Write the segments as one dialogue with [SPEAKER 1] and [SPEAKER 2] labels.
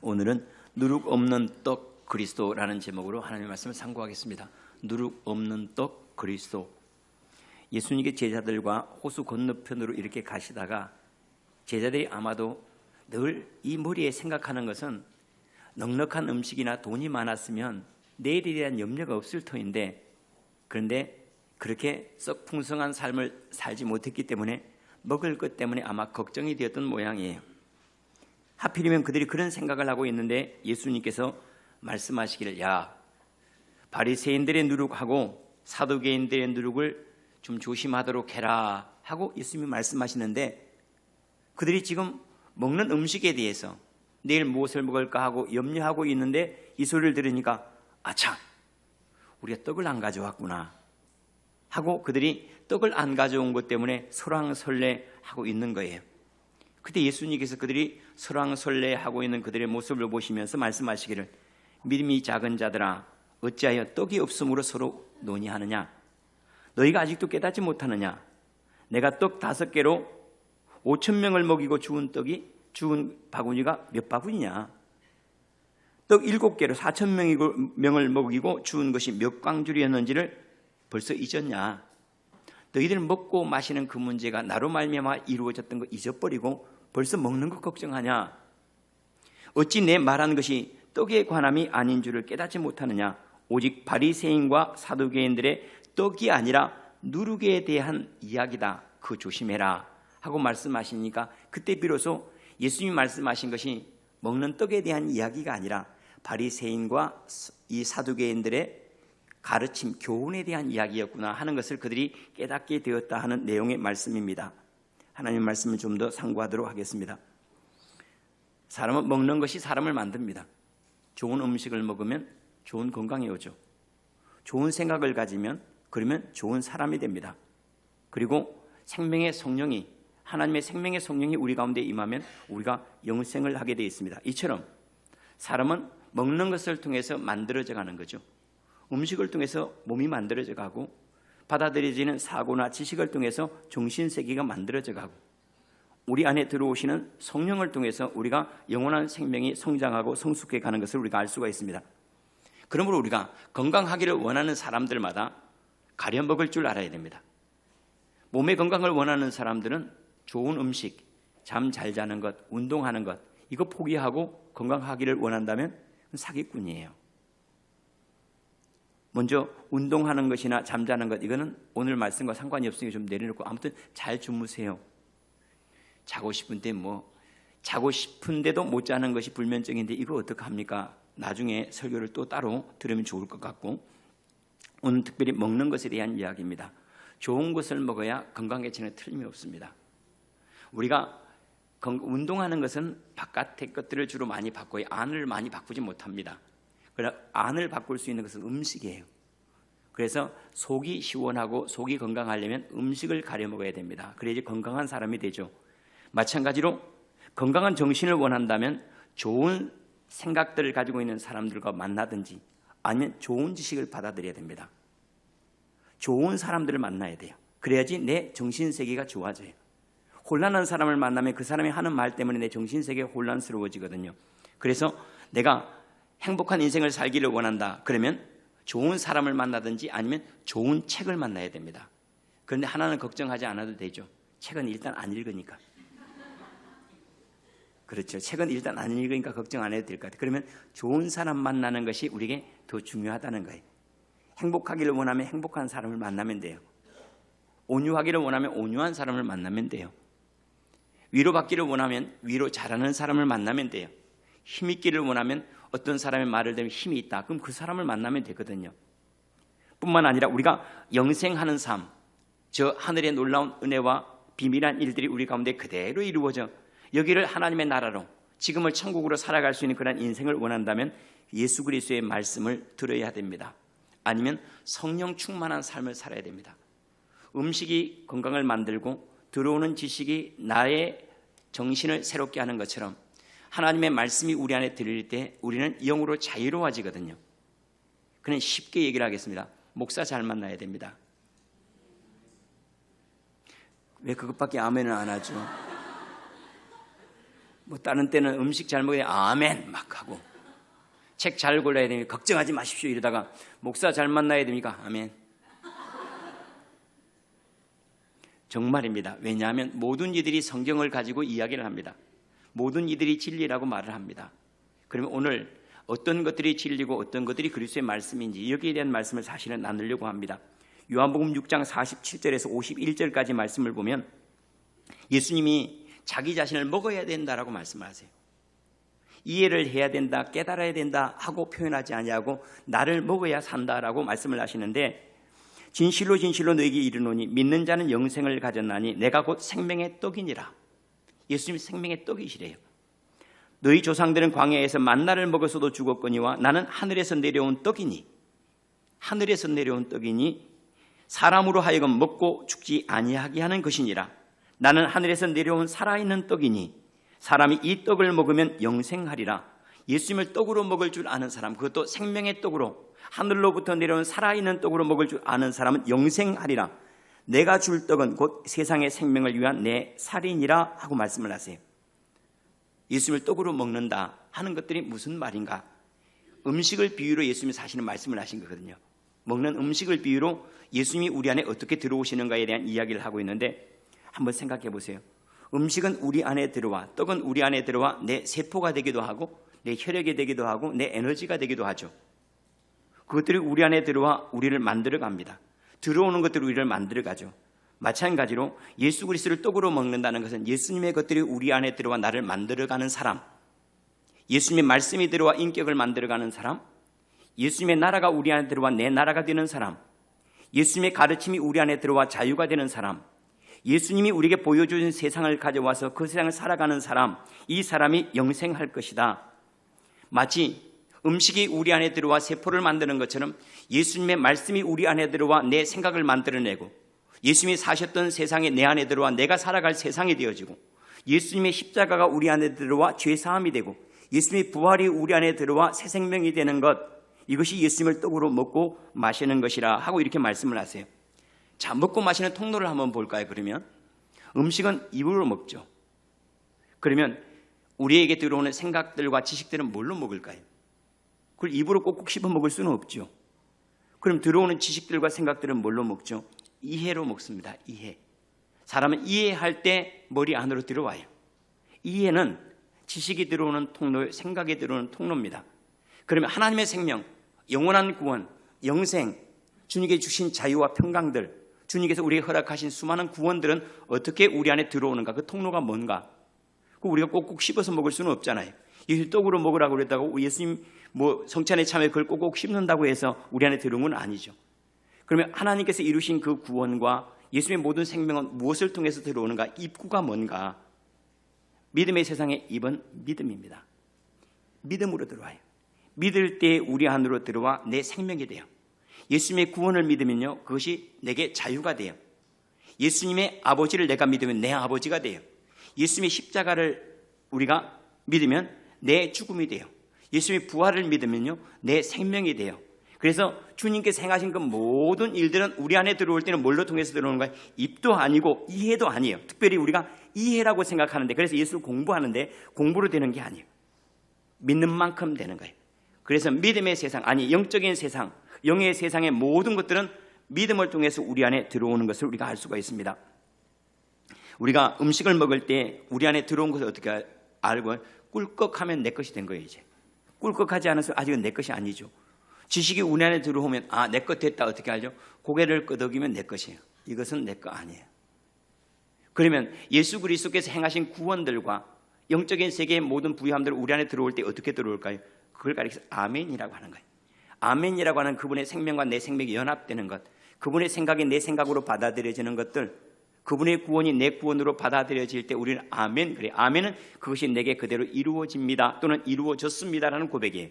[SPEAKER 1] 오늘은 누룩 없는 떡 그리스도라는 제목으로 하나님의 말씀을 상고하겠습니다. 누룩 없는 떡 그리스도. 예수님의 제자들과 호수 건너편으로 이렇게 가시다가 제자들이 아마도 늘 이 머리에 생각하는 것은 넉넉한 음식이나 돈이 많았으면 내일에 대한 염려가 없을 터인데, 그런데 그렇게 썩 풍성한 삶을 살지 못했기 때문에 먹을 것 때문에 아마 걱정이 되었던 모양이에요. 하필이면 그들이 그런 생각을 하고 있는데 예수님께서 말씀하시기를, 야, 바리새인들의 누룩하고 사두개인들의 누룩을 좀 조심하도록 해라 하고 예수님이 말씀하시는데, 그들이 지금 먹는 음식에 대해서 내일 무엇을 먹을까 하고 염려하고 있는데 이 소리를 들으니까 아참, 우리가 떡을 안 가져왔구나 하고 그들이 떡을 안 가져온 것 때문에 설왕설래하고 있는 거예요. 그때 예수님께서 그들이 설왕설래하고 있는 그들의 모습을 보시면서 말씀하시기를, 믿음이 작은 자들아, 어찌하여 떡이 없음으로 서로 논의하느냐? 너희가 아직도 깨닫지 못하느냐? 내가 떡 5개로 5,000명을 먹이고 주운 바구니가 몇 바구니냐? 떡 7개로 4,000명을 먹이고 주운 것이 몇 광줄이었는지를 벌써 잊었냐? 너희들 먹고 마시는 그 문제가 나로 말미암아 이루어졌던 거 잊어버리고 벌써 먹는 것 걱정하냐? 어찌 내 말하는 것이 떡에 관함이 아닌 줄을 깨닫지 못하느냐? 오직 바리새인과 사두개인들의 떡이 아니라 누룩에 대한 이야기다. 그거 조심해라 하고 말씀하시니까 그때 비로소 예수님이 말씀하신 것이 먹는 떡에 대한 이야기가 아니라 바리새인과 이 사두개인들의 가르침, 교훈에 대한 이야기였구나 하는 것을 그들이 깨닫게 되었다 하는 내용의 말씀입니다. 하나님의 말씀을 좀 더 상고하도록 하겠습니다. 사람은 먹는 것이 사람을 만듭니다. 좋은 음식을 먹으면 좋은 건강이 오죠. 좋은 생각을 가지면 그러면 좋은 사람이 됩니다. 그리고 생명의 성령이, 하나님의 생명의 성령이 우리 가운데 임하면 우리가 영생을 하게 되어 있습니다. 이처럼 사람은 먹는 것을 통해서 만들어져 가는 거죠. 음식을 통해서 몸이 만들어져 가고, 받아들여지는 사고나 지식을 통해서 정신세계가 만들어져 가고, 우리 안에 들어오시는 성령을 통해서 우리가 영원한 생명이 성장하고 성숙해 가는 것을 우리가 알 수가 있습니다. 그러므로 우리가 건강하기를 원하는 사람들마다 가려 먹을 줄 알아야 됩니다. 몸의 건강을 원하는 사람들은 좋은 음식, 잠 잘 자는 것, 운동하는 것, 이거 포기하고 건강하기를 원한다면 사기꾼이에요. 먼저 운동하는 것이나 잠자는 것, 이거는 오늘 말씀과 상관이 없으니까 좀 내려놓고 아무튼 잘 주무세요. 자고 싶은데도 못 자는 것이 불면증인데 이거 어떡합니까? 나중에 설교를 또 따로 들으면 좋을 것 같고, 오늘 특별히 먹는 것에 대한 이야기입니다. 좋은 것을 먹어야 건강해지는 틀림이 없습니다. 우리가 운동하는 것은 바깥의 것들을 주로 많이 바꿔요. 안을 많이 바꾸지 못합니다. 그러나 안을 바꿀 수 있는 것은 음식이에요. 그래서 속이 시원하고 속이 건강하려면 음식을 가려 먹어야 됩니다. 그래야지 건강한 사람이 되죠. 마찬가지로 건강한 정신을 원한다면 좋은 생각들을 가지고 있는 사람들과 만나든지 아니면 좋은 지식을 받아들여야 됩니다. 좋은 사람들을 만나야 돼요. 그래야지 내 정신세계가 좋아져요. 혼란한 사람을 만나면 그 사람이 하는 말 때문에 내 정신세계가 혼란스러워지거든요. 그래서 내가 행복한 인생을 살기를 원한다. 그러면 좋은 사람을 만나든지 아니면 좋은 책을 만나야 됩니다. 그런데 하나는 걱정하지 않아도 되죠. 책은 일단 안 읽으니까. 그렇죠. 책은 일단 안 읽으니까 걱정 안 해도 될 것 같아요. 그러면 좋은 사람 만나는 것이 우리에게 더 중요하다는 거예요. 행복하기를 원하면 행복한 사람을 만나면 돼요. 온유하기를 원하면 온유한 사람을 만나면 돼요. 위로받기를 원하면 위로 잘하는 사람을 만나면 돼요. 힘있기를 원하면 어떤 사람의 말을 들으면 힘이 있다. 그럼 그 사람을 만나면 되거든요. 뿐만 아니라 우리가 영생하는 삶, 저 하늘의 놀라운 은혜와 비밀한 일들이 우리 가운데 그대로 이루어져 여기를 하나님의 나라로, 지금을 천국으로 살아갈 수 있는 그런 인생을 원한다면 예수 그리스도의 말씀을 들어야 됩니다. 아니면 성령 충만한 삶을 살아야 됩니다. 음식이 건강을 만들고 들어오는 지식이 나의 정신을 새롭게 하는 것처럼 하나님의 말씀이 우리 안에 들릴 때 우리는 영으로 자유로워지거든요. 그냥 쉽게 얘기를 하겠습니다. 목사 잘 만나야 됩니다. 왜 그것밖에 아멘을 안 하죠? 뭐 다른 때는 음식 잘 먹어야 아멘 막 하고, 책 잘 골라야 되니까 걱정하지 마십시오 이러다가 목사 잘 만나야 됩니까? 아멘. 정말입니다. 왜냐하면 모든 이들이 성경을 가지고 이야기를 합니다. 모든 이들이 진리라고 말을 합니다. 그러면 오늘 어떤 것들이 진리고 어떤 것들이 그리스도의 말씀인지 여기에 대한 말씀을 사실은 나누려고 합니다. 요한복음 6장 47절에서 51절까지 말씀을 보면 예수님이 자기 자신을 먹어야 된다라고 말씀을 하세요. 이해를 해야 된다, 깨달아야 된다 하고 표현하지 아니하고 나를 먹어야 산다라고 말씀을 하시는데, 진실로 진실로 너에게 이르노니 믿는 자는 영생을 가졌나니 내가 곧 생명의 떡이니라. 예수님이 생명의 떡이시래요. 너희 조상들은 광야에서 만나를 먹어서도 죽었거니와 나는 하늘에서 내려온 떡이니, 하늘에서 내려온 떡이니 사람으로 하여금 먹고 죽지 아니하게 하는 것이니라. 나는 하늘에서 내려온 살아있는 떡이니 사람이 이 떡을 먹으면 영생하리라. 예수님을 떡으로 먹을 줄 아는 사람, 그것도 생명의 떡으로 하늘로부터 내려온 살아있는 떡으로 먹을 줄 아는 사람은 영생하리라. 내가 줄 떡은 곧 세상의 생명을 위한 내 살이니라 하고 말씀을 하세요. 예수님을 떡으로 먹는다 하는 것들이 무슨 말인가? 음식을 비유로 예수님이 사실은 말씀을 하신 거거든요. 먹는 음식을 비유로 예수님이 우리 안에 어떻게 들어오시는가에 대한 이야기를 하고 있는데, 한번 생각해 보세요. 음식은 우리 안에 들어와, 떡은 우리 안에 들어와 내 세포가 되기도 하고 내 혈액이 되기도 하고 내 에너지가 되기도 하죠. 그것들이 우리 안에 들어와 우리를 만들어 갑니다. 들어오는 것들이 우리를 만들어 가죠. 마찬가지로 예수 그리스도를 떡으로 먹는다는 것은 예수님의 것들이 우리 안에 들어와 나를 만들어가는 사람, 예수님의 말씀이 들어와 인격을 만들어가는 사람, 예수님의 나라가 우리 안에 들어와 내 나라가 되는 사람, 예수님의 가르침이 우리 안에 들어와 자유가 되는 사람, 예수님이 우리에게 보여주신 세상을 가져와서 그 세상을 살아가는 사람, 이 사람이 영생할 것이다. 마치 음식이 우리 안에 들어와 세포를 만드는 것처럼 예수님의 말씀이 우리 안에 들어와 내 생각을 만들어내고, 예수님이 사셨던 세상에 내 안에 들어와 내가 살아갈 세상이 되어지고, 예수님의 십자가가 우리 안에 들어와 죄사함이 되고, 예수님의 부활이 우리 안에 들어와 새 생명이 되는 것, 이것이 예수님을 떡으로 먹고 마시는 것이라 하고 이렇게 말씀을 하세요. 자, 먹고 마시는 통로를 한번 볼까요? 그러면 음식은 입으로 먹죠. 그러면 우리에게 들어오는 생각들과 지식들은 뭘로 먹을까요? 그걸 입으로 꼭꼭 씹어 먹을 수는 없죠. 그럼 들어오는 지식들과 생각들은 뭘로 먹죠? 이해로 먹습니다. 이해. 사람은 이해할 때 머리 안으로 들어와요. 이해는 지식이 들어오는 통로, 생각이 들어오는 통로입니다. 그러면 하나님의 생명, 영원한 구원, 영생, 주님께 주신 자유와 평강들, 주님께서 우리에게 허락하신 수많은 구원들은 어떻게 우리 안에 들어오는가? 그 통로가 뭔가? 우리가 꼭꼭 씹어서 먹을 수는 없잖아요. 예수 떡으로 먹으라고 그랬다고 예수님 성찬에 참여 그걸 꼭꼭 씹는다고 해서 우리 안에 들어온 건 아니죠. 그러면 하나님께서 이루신 그 구원과 예수님의 모든 생명은 무엇을 통해서 들어오는가? 입구가 뭔가? 믿음의 세상의 입은 믿음입니다. 믿음으로 들어와요. 믿을 때 우리 안으로 들어와 내 생명이 돼요. 예수님의 구원을 믿으면요, 그것이 내게 자유가 돼요. 예수님의 아버지를 내가 믿으면 내 아버지가 돼요. 예수님의 십자가를 우리가 믿으면 내 죽음이 돼요. 예수님의 부활을 믿으면요, 내 생명이 돼요. 그래서 주님께서 행하신 그 모든 일들은 우리 안에 들어올 때는 뭘로 통해서 들어오는 거예요? 입도 아니고 이해도 아니에요. 특별히 우리가 이해라고 생각하는데, 그래서 예수를 공부하는데 공부로 되는 게 아니에요. 믿는 만큼 되는 거예요. 그래서 믿음의 세상, 아니 영적인 세상, 영의 세상의 모든 것들은 믿음을 통해서 우리 안에 들어오는 것을 우리가 알 수가 있습니다. 우리가 음식을 먹을 때 우리 안에 들어온 것을 어떻게 알고? 꿀꺽하면 내 것이 된 거예요. 이제 꿀꺽하지 않아서 아직은 내 것이 아니죠. 지식이 우리 안에 들어오면 내 것 됐다. 어떻게 알죠? 고개를 끄덕이면 내 것이에요. 이것은 내 거 아니에요. 그러면 예수 그리스도께서 행하신 구원들과 영적인 세계의 모든 부유함들 우리 안에 들어올 때 어떻게 들어올까요? 그걸 가리켜서 아멘이라고 하는 거예요. 아멘이라고 하는 그분의 생명과 내 생명이 연합되는 것, 그분의 생각이 내 생각으로 받아들여지는 것들, 그분의 구원이 내 구원으로 받아들여질 때 우리는 아멘, 그래. 아멘은 그것이 내게 그대로 이루어집니다 또는 이루어졌습니다라는 고백이에요.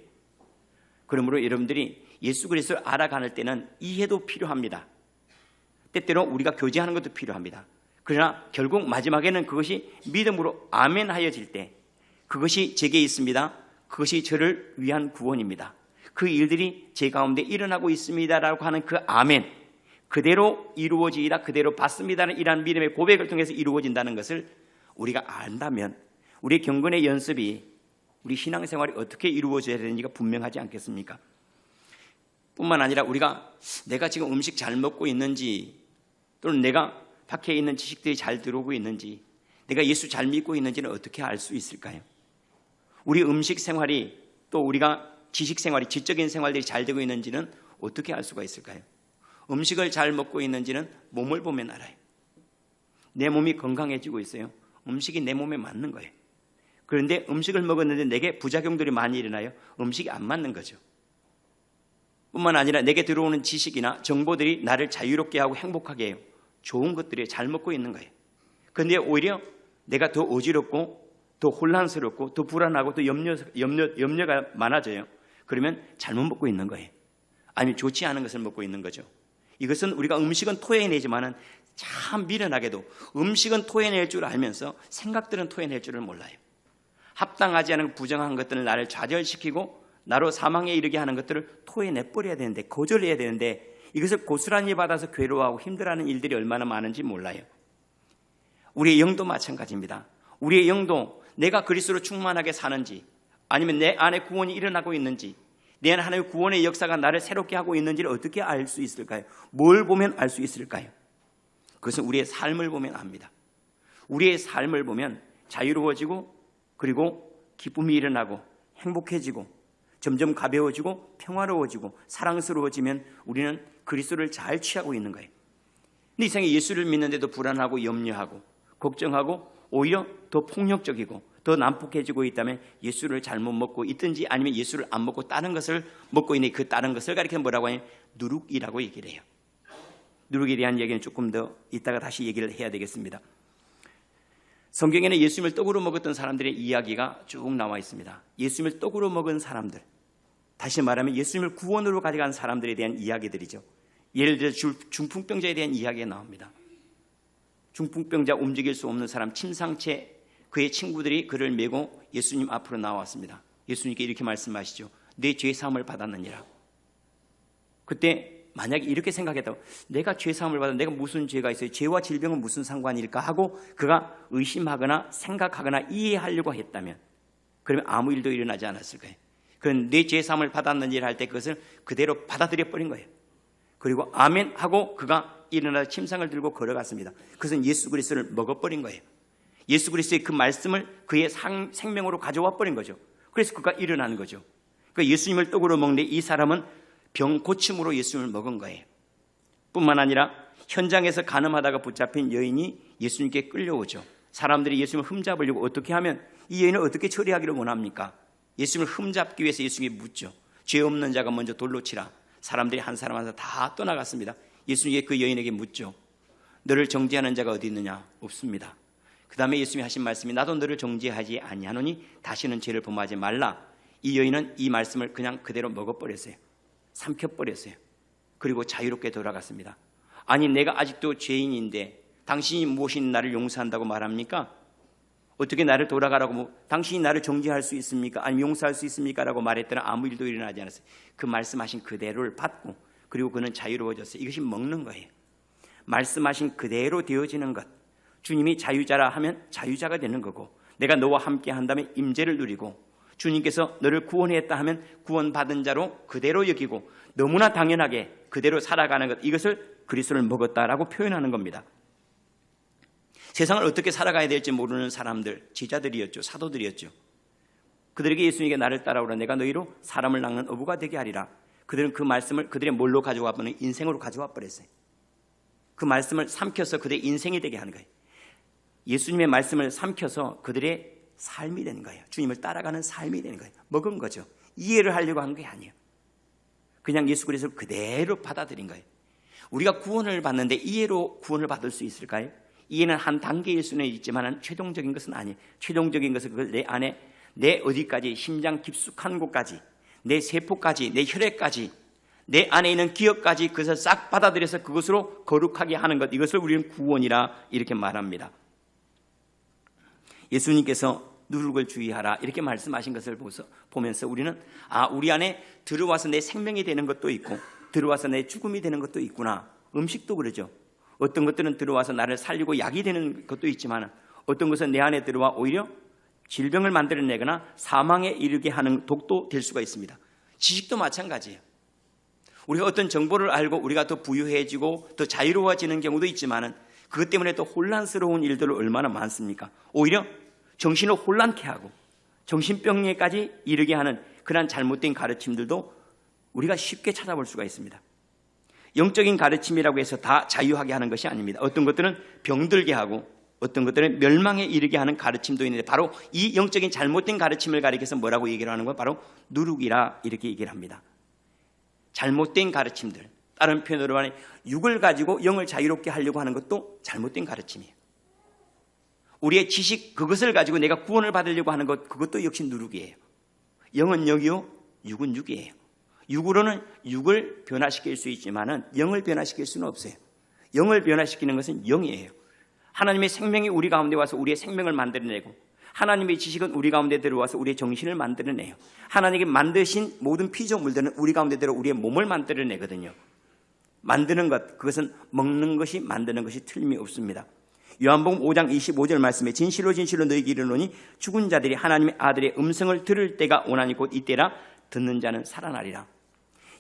[SPEAKER 1] 그러므로 여러분들이 예수 그리스도를 알아가는 때는 이해도 필요합니다. 때때로 우리가 교제하는 것도 필요합니다. 그러나 결국 마지막에는 그것이 믿음으로 아멘하여질 때 그것이 제게 있습니다. 그것이 저를 위한 구원입니다. 그 일들이 제 가운데 일어나고 있습니다라고 하는 그 아멘, 그대로 이루어지이다, 그대로 받습니다는 이러한 믿음의 고백을 통해서 이루어진다는 것을 우리가 안다면 우리의 경건의 연습이 우리 신앙생활이 어떻게 이루어져야 되는지가 분명하지 않겠습니까? 뿐만 아니라 내가 지금 음식 잘 먹고 있는지, 또는 내가 밖에 있는 지식들이 잘 들어오고 있는지, 내가 예수 잘 믿고 있는지는 어떻게 알 수 있을까요? 우리 음식 생활이, 또 우리가 지식 생활이, 지적인 생활들이 잘 되고 있는지는 어떻게 알 수가 있을까요? 음식을 잘 먹고 있는지는 몸을 보면 알아요. 내 몸이 건강해지고 있어요. 음식이 내 몸에 맞는 거예요. 그런데 음식을 먹었는데 내게 부작용들이 많이 일어나요. 음식이 안 맞는 거죠. 뿐만 아니라 내게 들어오는 지식이나 정보들이 나를 자유롭게 하고 행복하게 해요. 좋은 것들이 잘 먹고 있는 거예요. 그런데 오히려 내가 더 어지럽고 더 혼란스럽고 더 불안하고 더 염려가 많아져요. 그러면 잘못 먹고 있는 거예요. 아니면 좋지 않은 것을 먹고 있는 거죠. 이것은 우리가 음식은 토해내지만은 참 미련하게도 음식은 토해낼 줄 알면서 생각들은 토해낼 줄을 몰라요. 합당하지 않은 부정한 것들을 나를 좌절시키고 나로 사망에 이르게 하는 것들을 토해내버려야 되는데, 거절해야 되는데, 이것을 고스란히 받아서 괴로워하고 힘들어하는 일들이 얼마나 많은지 몰라요. 우리의 영도 마찬가지입니다. 우리의 영도 내가 그리스도로 충만하게 사는지, 아니면 내 안에 구원이 일어나고 있는지, 내 안에 하나님의 구원의 역사가 나를 새롭게 하고 있는지를 어떻게 알 수 있을까요? 뭘 보면 알 수 있을까요? 그것은 우리의 삶을 보면 압니다. 우리의 삶을 보면 자유로워지고, 그리고 기쁨이 일어나고 행복해지고 점점 가벼워지고 평화로워지고 사랑스러워지면 우리는 그리스도를 잘 취하고 있는 거예요. 근데 이상하게 예수를 믿는데도 불안하고 염려하고 걱정하고 오히려 더 폭력적이고 더 난폭해지고 있다면 예수를 잘못 먹고 있든지, 아니면 예수를 안 먹고 다른 것을 먹고 있는, 그 다른 것을 가리키는 뭐라고 하냐면 누룩이라고 얘기를 해요. 누룩에 대한 얘기는 조금 더 이따가 다시 얘기를 해야 되겠습니다. 성경에는 예수님을 떡으로 먹었던 사람들의 이야기가 쭉 나와 있습니다. 예수님을 떡으로 먹은 사람들, 다시 말하면 예수님을 구원으로 가져간 사람들에 대한 이야기들이죠. 예를 들어 중풍병자에 대한 이야기가 나옵니다. 중풍병자, 움직일 수 없는 사람, 침상체, 그의 친구들이 그를 메고 예수님 앞으로 나왔습니다. 예수님께 이렇게 말씀하시죠. 내 죄사함을 받았느니라. 그때 만약에 이렇게 생각했다고, 내가 죄사함을 받아 내가 무슨 죄가 있어요? 죄와 질병은 무슨 상관일까 하고 그가 의심하거나 생각하거나 이해하려고 했다면, 그러면 아무 일도 일어나지 않았을 거예요. 그건 내 죄사함을 받았는지를 할 때 그것을 그대로 받아들여 버린 거예요. 그리고 아멘 하고 그가 일어나서 침상을 들고 걸어갔습니다. 그것은 예수 그리스도를 먹어버린 거예요. 예수 그리스도의 그 말씀을 그의 생명으로 가져와 버린 거죠. 그래서 그가 일어난 거죠. 그러니까 예수님을 떡으로 먹는데 이 사람은 병 고침으로 예수님을 먹은 거예요. 뿐만 아니라 현장에서 간음하다가 붙잡힌 여인이 예수님께 끌려오죠. 사람들이 예수님을 흠잡으려고 어떻게 하면 이 여인을 어떻게 처리하기를 원합니까? 예수님을 흠잡기 위해서 예수님께 묻죠. 죄 없는 자가 먼저 돌로 치라. 사람들이 한 사람 한 사람 다 떠나갔습니다. 예수님이 그 여인에게 묻죠. 너를 정죄하는 자가 어디 있느냐? 없습니다. 그 다음에 예수님이 하신 말씀이 나도 너를 정죄하지 아니하노니 다시는 죄를 범하지 말라. 이 여인은 이 말씀을 그냥 그대로 먹어버렸어요. 삼켜버렸어요. 그리고 자유롭게 돌아갔습니다. 아니, 내가 아직도 죄인인데 당신이 무엇이 나를 용서한다고 말합니까? 어떻게 나를 돌아가라고, 당신이 나를 정죄할 수 있습니까? 아니면 용서할 수 있습니까? 라고 말했더니 아무 일도 일어나지 않았어요. 그 말씀하신 그대로를 받고, 그리고 그는 자유로워졌어요. 이것이 먹는 거예요. 말씀하신 그대로 되어지는 것. 주님이 자유자라 하면 자유자가 되는 거고, 내가 너와 함께 한다면 임재를 누리고, 주님께서 너를 구원했다 하면 구원받은 자로 그대로 여기고 너무나 당연하게 그대로 살아가는 것, 이것을 그리스도를 먹었다라고 표현하는 겁니다. 세상을 어떻게 살아가야 될지 모르는 사람들, 제자들이었죠. 사도들이었죠. 그들에게 예수님께 나를 따라오라, 내가 너희로 사람을 낚는 어부가 되게 하리라. 그들은 그 말씀을 그들의 뭘로 가져와 버린 인생으로 가져와 버렸어요. 그 말씀을 삼켜서 그들의 인생이 되게 하는 거예요. 예수님의 말씀을 삼켜서 그들의 삶이 되는 거예요. 주님을 따라가는 삶이 되는 거예요. 먹은 거죠. 이해를 하려고 한 게 아니에요. 그냥 예수 그리스도를 그대로 받아들인 거예요. 우리가 구원을 받는데 이해로 구원을 받을 수 있을까요? 이해는 한 단계일 수는 있지만 최종적인 것은 아니에요. 최종적인 것은 그걸 내 안에, 내 어디까지, 심장 깊숙한 곳까지, 내 세포까지, 내 혈액까지, 내 안에 있는 기억까지 그것을 싹 받아들여서 그것으로 거룩하게 하는 것, 이것을 우리는 구원이라 이렇게 말합니다. 예수님께서 누룩을 주의하라 이렇게 말씀하신 것을 보면서 우리는 우리 안에 들어와서 내 생명이 되는 것도 있고 들어와서 내 죽음이 되는 것도 있구나. 음식도 그러죠. 어떤 것들은 들어와서 나를 살리고 약이 되는 것도 있지만 어떤 것은 내 안에 들어와 오히려 질병을 만들어내거나 사망에 이르게 하는 독도 될 수가 있습니다. 지식도 마찬가지예요. 우리가 어떤 정보를 알고 우리가 더 부유해지고 더 자유로워지는 경우도 있지만은 그것 때문에 또 혼란스러운 일들이 얼마나 많습니까? 오히려 정신을 혼란케 하고 정신병에까지 이르게 하는 그러한 잘못된 가르침들도 우리가 쉽게 찾아볼 수가 있습니다. 영적인 가르침이라고 해서 다 자유하게 하는 것이 아닙니다. 어떤 것들은 병들게 하고 어떤 것들은 멸망에 이르게 하는 가르침도 있는데 바로 이 영적인 잘못된 가르침을 가리켜서 뭐라고 얘기를 하는 건 바로 누룩이라 이렇게 얘기를 합니다. 잘못된 가르침들, 다른 표현으로 말하면 육을 가지고 영을 자유롭게 하려고 하는 것도 잘못된 가르침이에요. 우리의 지식 그것을 가지고 내가 구원을 받으려고 하는 것 그것도 역시 누룩이에요. 영은 영이요 육은 육이에요. 육으로는 육을 변화시킬 수 있지만은 영을 변화시킬 수는 없어요. 영을 변화시키는 것은 영이에요. 하나님의 생명이 우리 가운데 와서 우리의 생명을 만들어내고 하나님의 지식은 우리 가운데 들어와서 우리의 정신을 만들어내요. 하나님이 만드신 모든 피조물들은 우리 가운데 들어 우리의 몸을 만들어내거든요. 만드는 것, 그것은 먹는 것이 만드는 것이 틀림이 없습니다. 요한복음 5장 25절 말씀에 진실로 진실로 너희에게 이르노니 죽은 자들이 하나님의 아들의 음성을 들을 때가 오나니 곧 이때라 듣는 자는 살아나리라.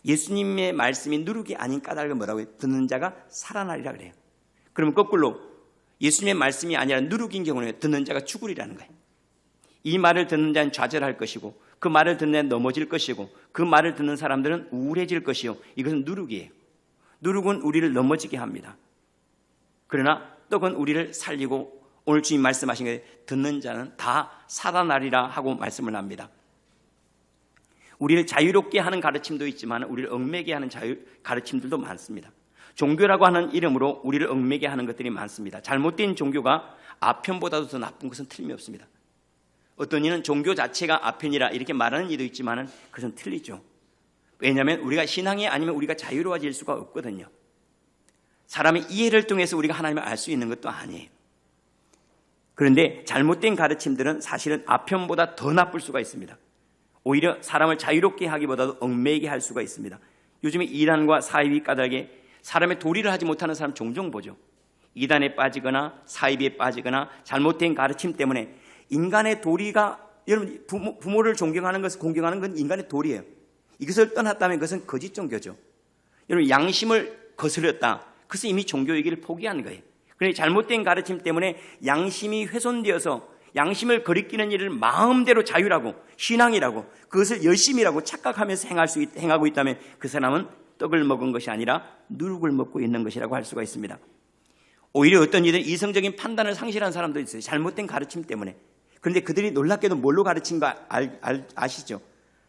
[SPEAKER 1] 예수님의 말씀이 누룩이 아닌 까닭을 뭐라고 해요? 듣는 자가 살아나리라 그래요. 그러면 거꾸로 예수님의 말씀이 아니라 누룩인 경우는 듣는 자가 죽으리라는 거예요. 이 말을 듣는 자는 좌절할 것이고 그 말을 듣는 자는 넘어질 것이고 그 말을 듣는 사람들은 우울해질 것이요. 이것은 누룩이에요. 누룩은 우리를 넘어지게 합니다. 그러나 떡은 우리를 살리고 오늘 주님 말씀하신 게 듣는 자는 다 살아나리라 하고 말씀을 합니다. 우리를 자유롭게 하는 가르침도 있지만 우리를 얽매게 하는 가르침들도 많습니다. 종교라고 하는 이름으로 우리를 얽매게 하는 것들이 많습니다. 잘못된 종교가 아편보다도 더 나쁜 것은 틀림이 없습니다. 어떤 이는 종교 자체가 아편이라 이렇게 말하는 이도 있지만 그것은 틀리죠. 왜냐하면 우리가 신앙이 아니면 우리가 자유로워질 수가 없거든요. 사람의 이해를 통해서 우리가 하나님을 알 수 있는 것도 아니에요. 그런데 잘못된 가르침들은 사실은 아편보다 더 나쁠 수가 있습니다. 오히려 사람을 자유롭게 하기보다도 얽매이게 할 수가 있습니다. 요즘에 이단과 사이비 까닭에 사람의 도리를 하지 못하는 사람 종종 보죠. 이단에 빠지거나 사이비에 빠지거나 잘못된 가르침 때문에 인간의 도리가, 여러분 부모를 존경하는 것을 공경하는 건 인간의 도리예요. 이것을 떠났다면 그것은 거짓 종교죠. 여러분 양심을 거스렸다. 그것은 이미 종교 얘기를 포기한 거예요. 그런데 잘못된 가르침 때문에 양심이 훼손되어서 양심을 거리끼는 일을 마음대로 자유라고 신앙이라고 그것을 열심이라고 착각하면서 행하고 있다면 그 사람은 떡을 먹은 것이 아니라 누룩을 먹고 있는 것이라고 할 수가 있습니다. 오히려 어떤 이들은 이성적인 판단을 상실한 사람도 있어요. 잘못된 가르침 때문에. 그런데 그들이 놀랍게도 뭘로 가르친가 아시죠?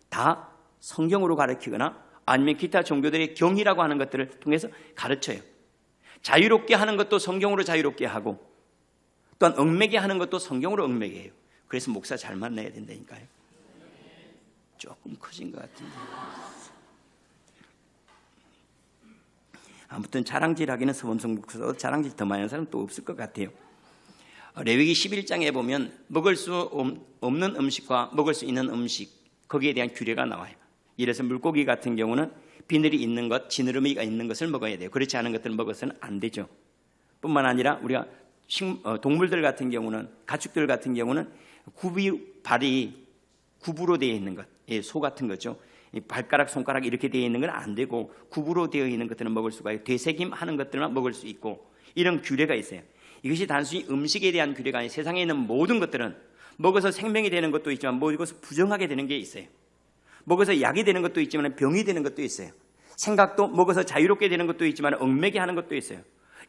[SPEAKER 1] 다 성경으로 가르치거나 아니면 기타 종교들의 경이라고 하는 것들을 통해서 가르쳐요. 자유롭게 하는 것도 성경으로 자유롭게 하고 또한 얽매게 하는 것도 성경으로 얽매게 해요. 그래서 목사 잘 만나야 된다니까요. 조금 커진 것 같은데. 아무튼 자랑질하기는 서범성 목사도 자랑질 더 많이 하는 사람 또 없을 것 같아요. 레위기 11장에 보면 먹을 수 없는 음식과 먹을 수 있는 음식 거기에 대한 규례가 나와요. 이래서 물고기 같은 경우는 비늘이 있는 것, 지느러미가 있는 것을 먹어야 돼요. 그렇지 않은 것들을 먹어서는 안 되죠. 뿐만 아니라 우리가 동물들 같은 경우는 가축들 같은 경우는 발이 굽으로 되어 있는 것, 소 같은 거죠. 발가락, 손가락 이렇게 되어 있는 건 안 되고 굽으로 되어 있는 것들은 먹을 수가 있고 되새김하는 것들만 먹을 수 있고 이런 규례가 있어요. 이것이 단순히 음식에 대한 규례가 아니라 세상에 있는 모든 것들은 먹어서 생명이 되는 것도 있지만 먹어서 부정하게 되는 게 있어요. 먹어서 약이 되는 것도 있지만 병이 되는 것도 있어요. 생각도 먹어서 자유롭게 되는 것도 있지만 얽매게 하는 것도 있어요.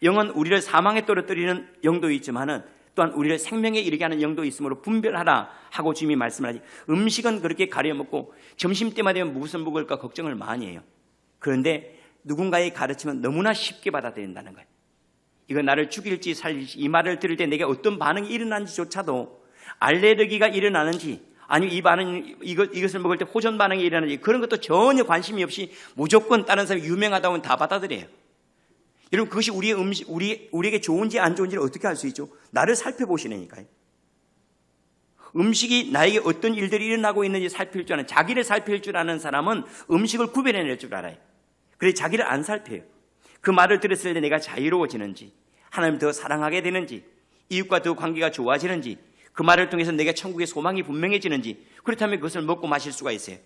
[SPEAKER 1] 영은 우리를 사망에 떨어뜨리는 영도 있지만 또한 우리를 생명에 이르게 하는 영도 있으므로 분별하라 하고 주님이 말씀을 하지. 음식은 그렇게 가려 먹고 점심때만 되면 무슨 먹을까 걱정을 많이 해요. 그런데 누군가의 가르침은 너무나 쉽게 받아들인다는 거예요. 이거 나를 죽일지 살릴지 이 말을 들을 때 내게 어떤 반응이 일어나는지조차도 알레르기가 일어나는지 아니면 이 반응 이것을 먹을 때 호전 반응이 일어나는지 그런 것도 전혀 관심이 없이 무조건 다른 사람이 유명하다고 하면 다 받아들여요. 여러분 그것이 우리의 음식, 우리에게 좋은지 안 좋은지를 어떻게 알 수 있죠? 나를 살펴보시라니까요. 음식이 나에게 어떤 일들이 일어나고 있는지 살필 줄 아는, 자기를 살필 줄 아는 사람은 음식을 구별해낼 줄 알아요. 그래서 자기를 안 살펴요. 그 말을 들었을 때 내가 자유로워지는지, 하나님을 더 사랑하게 되는지, 이웃과 더 관계가 좋아지는지, 그 말을 통해서 내가 천국의 소망이 분명해지는지, 그렇다면 그것을 먹고 마실 수가 있어요.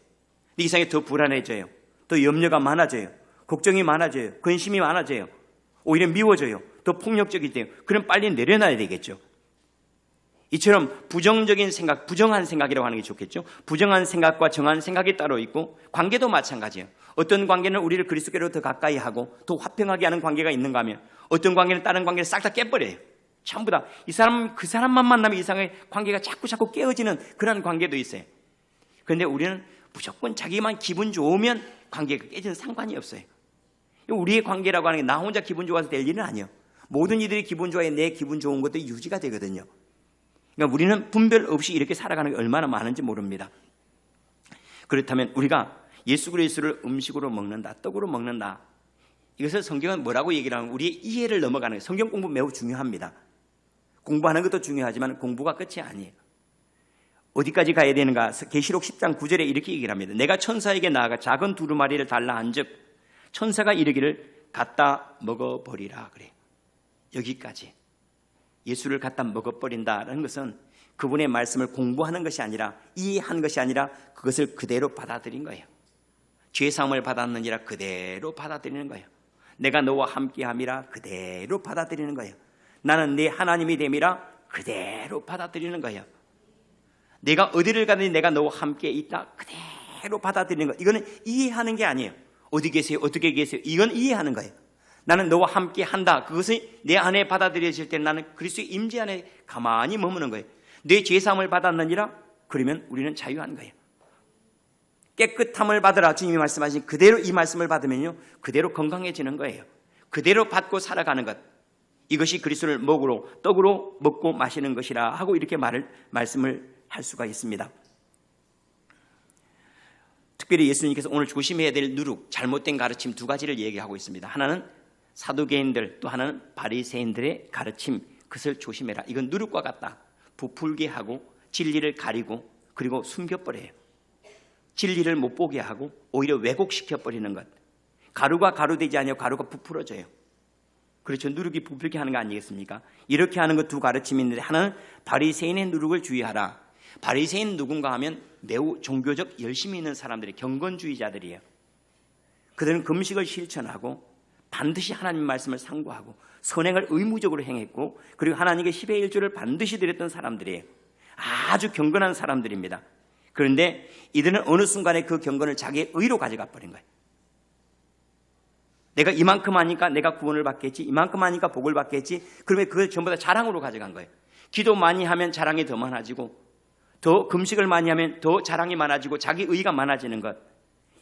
[SPEAKER 1] 이 세상이 더 불안해져요. 더 염려가 많아져요. 걱정이 많아져요. 근심이 많아져요. 오히려 미워져요. 더 폭력적이 돼요. 그럼 빨리 내려놔야 되겠죠. 이처럼 부정적인 생각, 부정한 생각이라고 하는 게 좋겠죠. 부정한 생각과 정한 생각이 따로 있고, 관계도 마찬가지예요. 어떤 관계는 우리를 그리스도께로 더 가까이 하고 더 화평하게 하는 관계가 있는가 하면, 어떤 관계는 다른 관계를 싹 다 깨버려요. 전부 다 이 사람, 그 사람만 만나면 이상하게 관계가 자꾸 깨어지는 그런 관계도 있어요. 그런데 우리는 무조건 자기만 기분 좋으면 관계가 깨지는 상관이 없어요. 우리의 관계라고 하는 게 나 혼자 기분 좋아서 될 일은 아니에요. 모든 이들이 기분 좋아야 내 기분 좋은 것도 유지가 되거든요. 그러니까 우리는 분별 없이 이렇게 살아가는 게 얼마나 많은지 모릅니다. 그렇다면 우리가 예수 그리스도를 음식으로 먹는다, 떡으로 먹는다, 이것을 성경은 뭐라고 얘기를 하면 우리의 이해를 넘어가는 거예요. 성경 공부 매우 중요합니다. 공부하는 것도 중요하지만 공부가 끝이 아니에요. 어디까지 가야 되는가? 계시록 10장 9절에 이렇게 얘기를 합니다. 내가 천사에게 나아가 작은 두루마리를 달라 한즉 천사가 이르기를 갖다 먹어버리라 그래요. 여기까지. 예수를 갖다 먹어버린다는 것은 그분의 말씀을 공부하는 것이 아니라, 이해한 것이 아니라 그것을 그대로 받아들인 거예요. 죄사함을 받았느니라 그대로 받아들이는 거예요. 내가 너와 함께함이라 그대로 받아들이는 거예요. 나는 네 하나님이 됨이라 그대로 받아들이는 거예요. 내가 어디를 가든지 내가 너와 함께 있다 그대로 받아들이는 거예요. 이거는 이해하는 게 아니에요. 어디 계세요? 어떻게 계세요? 이건 이해하는 거예요. 나는 너와 함께 한다. 그것이 내 안에 받아들여질 때 나는 그리스도의 임재 안에 가만히 머무는 거예요. 내 죄사함을 받았느니라, 그러면 우리는 자유한 거예요. 깨끗함을 받으라 주님이 말씀하신 그대로 이 말씀을 받으면요, 그대로 건강해지는 거예요. 그대로 받고 살아가는 것, 이것이 그리스도를 먹으로, 떡으로 먹고 마시는 것이라 하고 이렇게 말씀을 할 수가 있습니다. 특별히 예수님께서 오늘 조심해야 될 누룩, 잘못된 가르침 두 가지를 얘기하고 있습니다. 하나는 사두개인들, 또 하나는 바리새인들의 가르침, 그것을 조심해라. 이건 누룩과 같다. 부풀게 하고 진리를 가리고 그리고 숨겨버려요. 진리를 못 보게 하고 오히려 왜곡시켜버리는 것. 가루가 가루되지 않아요. 가루가 부풀어져요. 그렇죠. 누룩이 부풀게 하는 거 아니겠습니까? 이렇게 하는 것 두 가르침이 있는데, 하나는 바리새인의 누룩을 주의하라. 바리새인 누군가 하면 매우 종교적 열심히 있는 사람들이, 경건주의자들이에요. 그들은 금식을 실천하고 반드시 하나님 말씀을 상고하고 선행을 의무적으로 행했고, 그리고 하나님께 10의 1조를 반드시 드렸던 사람들이에요. 아주 경건한 사람들입니다. 그런데 이들은 어느 순간에 그 경건을 자기의 의로 가져가 버린 거예요. 내가 이만큼 하니까 내가 구원을 받겠지, 이만큼 하니까 복을 받겠지, 그러면 그걸 전부 다 자랑으로 가져간 거예요. 기도 많이 하면 자랑이 더 많아지고, 더 금식을 많이 하면 더 자랑이 많아지고 자기 의가 많아지는 것,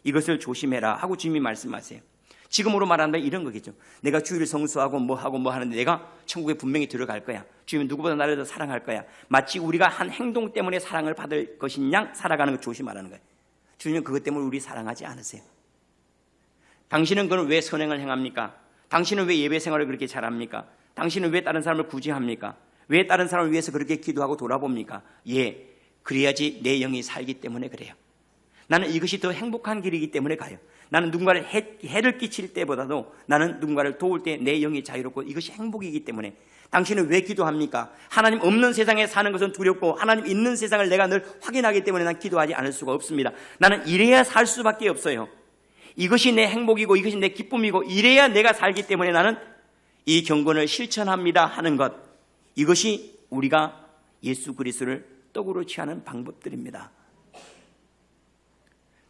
[SPEAKER 1] 이것을 조심해라 하고 주님이 말씀하세요. 지금으로 말한다면 이런 거겠죠. 내가 주일 성수하고 뭐 하는데 내가 천국에 분명히 들어갈 거야. 주님은 누구보다 나를 더 사랑할 거야. 마치 우리가 한 행동 때문에 사랑을 받을 것인 양 살아가는 거 조심하라는 거예요. 주님은 그것 때문에 우리 사랑하지 않으세요. 당신은 그럼 왜 선행을 행합니까? 당신은 왜 예배 생활을 그렇게 잘합니까? 당신은 왜 다른 사람을 구제합니까? 왜 다른 사람을 위해서 그렇게 기도하고 돌아봅니까? 예, 그래야지 내 영이 살기 때문에 그래요. 나는 이것이 더 행복한 길이기 때문에 가요. 나는 누군가를 해를 끼칠 때보다도 나는 누군가를 도울 때 내 영이 자유롭고 이것이 행복이기 때문에. 당신은 왜 기도합니까? 하나님 없는 세상에 사는 것은 두렵고 하나님 있는 세상을 내가 늘 확인하기 때문에 난 기도하지 않을 수가 없습니다. 나는 이래야 살 수밖에 없어요. 이것이 내 행복이고 이것이 내 기쁨이고 이래야 내가 살기 때문에 나는 이 경건을 실천합니다 하는 것, 이것이 우리가 예수 그리스도를 떡으로 취하는 방법들입니다.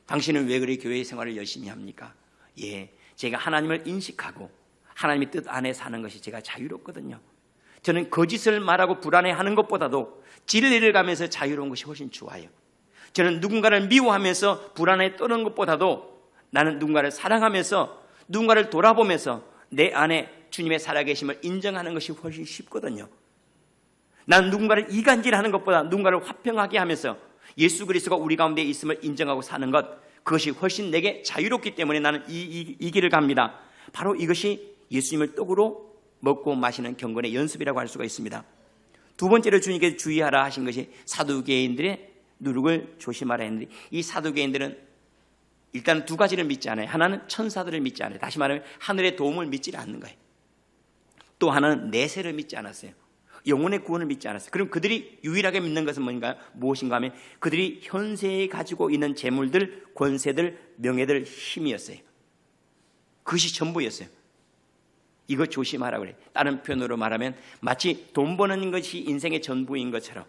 [SPEAKER 1] 당신은 왜 그렇게 교회 생활을 열심히 합니까? 예, 제가 하나님을 인식하고 하나님의 뜻 안에 사는 것이 제가 자유롭거든요. 저는 거짓을 말하고 불안해하는 것보다도 진리를 가면서 자유로운 것이 훨씬 좋아요. 저는 누군가를 미워하면서 불안해 떠는 것보다도 나는 누군가를 사랑하면서 누군가를 돌아보면서 내 안에 주님의 살아계심을 인정하는 것이 훨씬 쉽거든요. 나는 누군가를 이간질하는 것보다 누군가를 화평하게 하면서 예수 그리스도가 우리 가운데 있음을 인정하고 사는 것, 그것이 훨씬 내게 자유롭기 때문에 나는 이 길을 갑니다. 바로 이것이 예수님을 떡으로 먹고 마시는 경건의 연습이라고 할 수가 있습니다. 두 번째로 주님께서 주의하라 하신 것이 사두개인들의 누룩을 조심하라 했는데, 이 사두개인들은 일단 두 가지를 믿지 않아요. 하나는 천사들을 믿지 않아요. 다시 말하면 하늘의 도움을 믿지 않는 거예요. 또 하나는 내세를 믿지 않았어요. 영혼의 구원을 믿지 않았어요. 그럼 그들이 유일하게 믿는 것은 무엇인가 하면 그들이 현세에 가지고 있는 재물들, 권세들, 명예들, 힘이었어요. 그것이 전부였어요. 이거 조심하라 그래. 다른 표현으로 말하면 마치 돈 버는 것이 인생의 전부인 것처럼,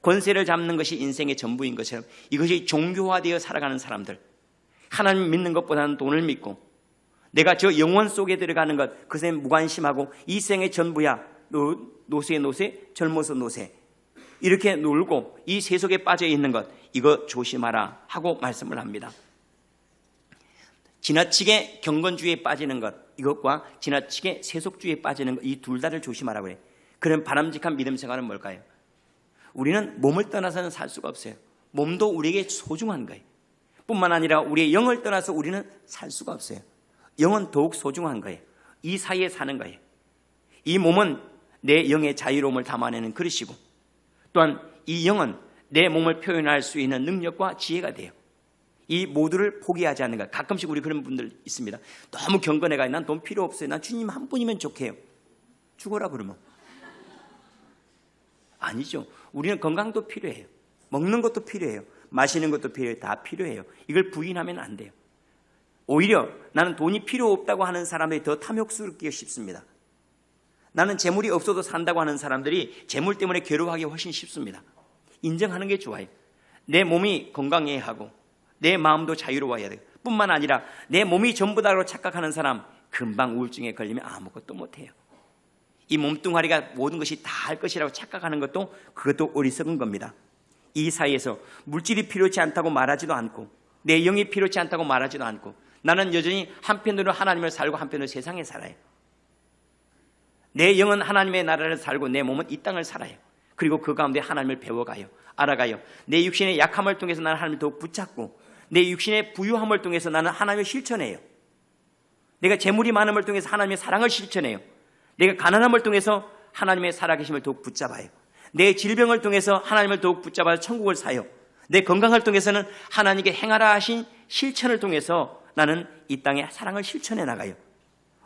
[SPEAKER 1] 권세를 잡는 것이 인생의 전부인 것처럼 이것이 종교화되어 살아가는 사람들, 하나님 믿는 것보다는 돈을 믿고 내가 저 영원 속에 들어가는 것, 그것에 무관심하고 이 생의 전부야, 노세 젊어서 노세, 이렇게 놀고 이 세속에 빠져 있는 것, 이거 조심하라 하고 말씀을 합니다. 지나치게 경건주의에 빠지는 것, 이것과 지나치게 세속주의에 빠지는 것, 이 둘 다를 조심하라고 그래요. 그런 바람직한 믿음 생활은 뭘까요? 우리는 몸을 떠나서는 살 수가 없어요. 몸도 우리에게 소중한 거예요. 뿐만 아니라 우리의 영을 떠나서 우리는 살 수가 없어요. 영은 더욱 소중한 거예요. 이 사이에 사는 거예요. 이 몸은 내 영의 자유로움을 담아내는 그릇이고, 또한 이 영은 내 몸을 표현할 수 있는 능력과 지혜가 돼요. 이 모두를 포기하지 않는 것. 가끔씩 우리 그런 분들 있습니다. 너무 경건해가 난 돈 필요 없어요. 난 주님 한 분이면 좋게요. 죽어라 그러면. 아니죠. 우리는 건강도 필요해요. 먹는 것도 필요해요. 마시는 것도 필요해요. 다 필요해요. 이걸 부인하면 안 돼요. 오히려 나는 돈이 필요 없다고 하는 사람들이 더 탐욕스럽기 쉽습니다. 나는 재물이 없어도 산다고 하는 사람들이 재물 때문에 괴로워하기 훨씬 쉽습니다. 인정하는 게 좋아요. 내 몸이 건강해야 하고 내 마음도 자유로워야 돼요. 뿐만 아니라 내 몸이 전부다라고 착각하는 사람, 금방 우울증에 걸리면 아무것도 못해요. 이 몸뚱아리가 모든 것이 다 할 것이라고 착각하는 것도, 그것도 어리석은 겁니다. 이 사이에서 물질이 필요치 않다고 말하지도 않고 내 영이 필요치 않다고 말하지도 않고, 나는 여전히 한편으로 하나님을 살고 한편으로 세상에 살아요. 내 영은 하나님의 나라를 살고 내 몸은 이 땅을 살아요. 그리고 그 가운데 하나님을 배워가요. 알아가요. 내 육신의 약함을 통해서 나는 하나님을 더욱 붙잡고, 내 육신의 부유함을 통해서 나는 하나님을 실천해요. 내가 재물이 많음을 통해서 하나님의 사랑을 실천해요. 내가 가난함을 통해서 하나님의 살아계심을 더욱 붙잡아요. 내 질병을 통해서 하나님을 더욱 붙잡아서 천국을 사요. 내 건강을 통해서는 하나님께 행하라 하신 실천을 통해서 나는 이 땅에 사랑을 실천해 나가요.